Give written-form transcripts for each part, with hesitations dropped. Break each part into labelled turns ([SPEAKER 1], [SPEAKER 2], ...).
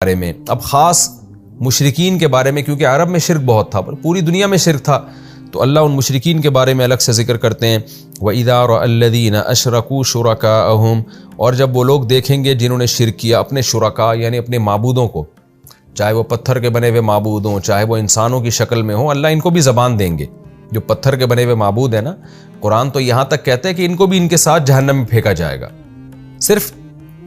[SPEAKER 1] بارے میں، اب خاص مشرکین کے بارے میں، کیونکہ عرب میں شرک بہت تھا، پوری دنیا میں شرک تھا، تو اللہ ان مشرکین کے بارے میں الگ سے ذکر کرتے ہیں وَإِذَا رَأَى الَّذِينَ أَشْرَكُوا شُرَكَاءَهُمْ، اور جب وہ لوگ دیکھیں گے جنہوں نے شرک کیا اپنے شرکاء یعنی اپنے معبودوں کو، چاہے وہ پتھر کے بنے ہوئے معبود ہوں، چاہے وہ انسانوں کی شکل میں ہوں، اللہ ان کو بھی زبان دیں گے۔ جو پتھر کے بنے ہوئے معبود ہیں نا، قرآن تو یہاں تک کہتے ہیں کہ ان کو بھی ان کے ساتھ جہنم میں پھینکا جائے گا، صرف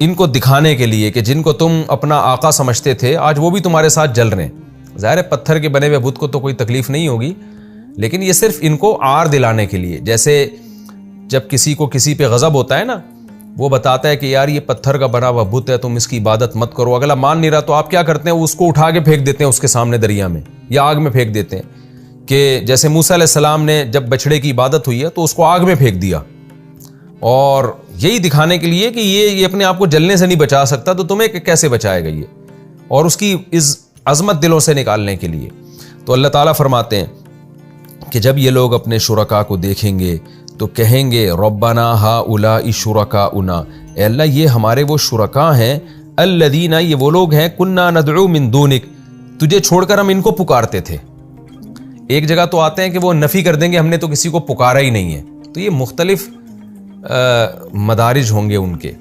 [SPEAKER 1] ان کو دکھانے کے لیے کہ جن کو تم اپنا آقا سمجھتے تھے آج وہ بھی تمہارے ساتھ جل رہے ہیں۔ ظاہر ہے پتھر کے بنے ہوئے بت کو تو کوئی تکلیف نہیں ہوگی، لیکن یہ صرف ان کو عار دلانے کے لیے، جیسے جب کسی کو کسی پہ غضب ہوتا ہے نا، وہ بتاتا ہے کہ یار یہ پتھر کا بنا ہوا بت ہے، تم اس کی عبادت مت کرو، اگلا مان نہیں رہا تو آپ کیا کرتے ہیں، اس کو اٹھا کے پھینک دیتے ہیں اس کے سامنے دریا میں یا آگ میں پھینک دیتے ہیں، کہ جیسے موسیٰ علیہ السلام نے جب بچڑے کی عبادت ہوئی ہے تو اس کو آگ میں پھینک دیا، اور یہی دکھانے کے لیے کہ یہ اپنے آپ کو جلنے سے نہیں بچا سکتا تو تمہیں کیسے بچائے گا یہ، اور اس کی اس عظمت دلوں سے نکالنے کے لیے۔ تو اللہ تعالیٰ فرماتے ہیں کہ جب یہ لوگ اپنے شرکاء کو دیکھیں گے تو کہیں گے ربنا ہؤلاء شرکاؤنا، اے اللہ یہ ہمارے وہ شرکاء ہیں، الذین یہ وہ لوگ ہیں کنا ندعو من دونک تجھے چھوڑ کر ہم ان کو پکارتے تھے۔ ایک جگہ تو آتے ہیں کہ وہ نفی کر دیں گے ہم نے تو کسی کو پکارا ہی نہیں ہے، تو یہ مختلف مدارج ہوں گے ان کے،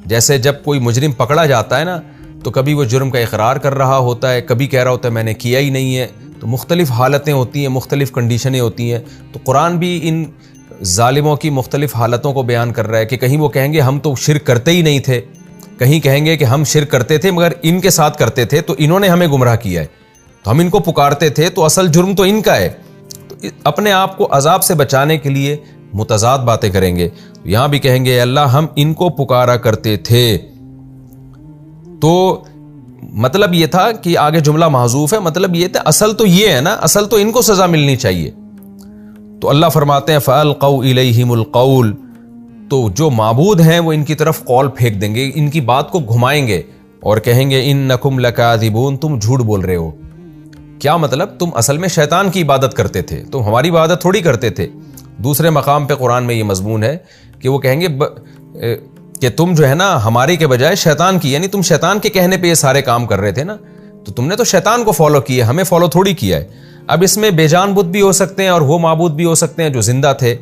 [SPEAKER 1] جیسے جب کوئی مجرم پکڑا جاتا ہے نا تو کبھی وہ جرم کا اقرار کر رہا ہوتا ہے، کبھی کہہ رہا ہوتا ہے میں نے کیا ہی نہیں ہے، تو مختلف حالتیں ہوتی ہیں، مختلف کنڈیشنیں ہوتی ہیں، تو قرآن بھی ان ظالموں کی مختلف حالتوں کو بیان کر رہا ہے کہ کہیں وہ کہیں گے ہم تو شرک کرتے ہی نہیں تھے، کہیں کہیں گے کہ ہم شرک کرتے تھے مگر ان کے ساتھ کرتے تھے تو انہوں نے ہمیں گمراہ کیا ہے، تو ہم ان کو پکارتے تھے تو اصل جرم تو ان کا ہے، تو اپنے آپ کو عذاب سے بچانے کے لیے متضاد باتیں کریں گے۔ یہاں بھی کہیں گے اللہ ہم ان کو پکارا کرتے تھے، تو مطلب یہ تھا کہ آگے جملہ محذوف ہے، مطلب یہ تھا اصل تو یہ ہے نا، اصل تو ان کو سزا ملنی چاہیے۔ تو اللہ فرماتے ہیں فَأَلْقَوْا إِلَيْهِمُ الْقَوْلَ، تو جو معبود ہیں وہ ان کی طرف قول پھینک دیں گے، ان کی بات کو گھمائیں گے اور کہیں گے اِنَّكُمْ لَكَاذِبُونَ تم جھوٹ بول رہے ہو۔ کیا مطلب؟ تم اصل میں شیطان کی عبادت کرتے تھے، تم ہماری عبادت تھوڑی کرتے تھے۔ دوسرے مقام پہ قرآن میں یہ مضمون ہے کہ وہ کہیں گے کہ تم جو ہے نا ہماری کے بجائے شیطان کی، یعنی تم شیطان کے کہنے پہ یہ سارے کام کر رہے تھے نا، تو تم نے تو شیطان کو فالو کیا، ہمیں فالو تھوڑی کیا ہے۔ اب اس میں بے جان بت بھی ہو سکتے ہیں اور وہ معبود بھی ہو سکتے ہیں جو زندہ تھے،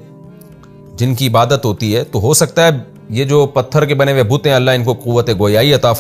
[SPEAKER 1] جن کی عبادت ہوتی ہے، تو ہو سکتا ہے یہ جو پتھر کے بنے ہوئے بت ہیں اللہ ان کو قوت گویائی عطا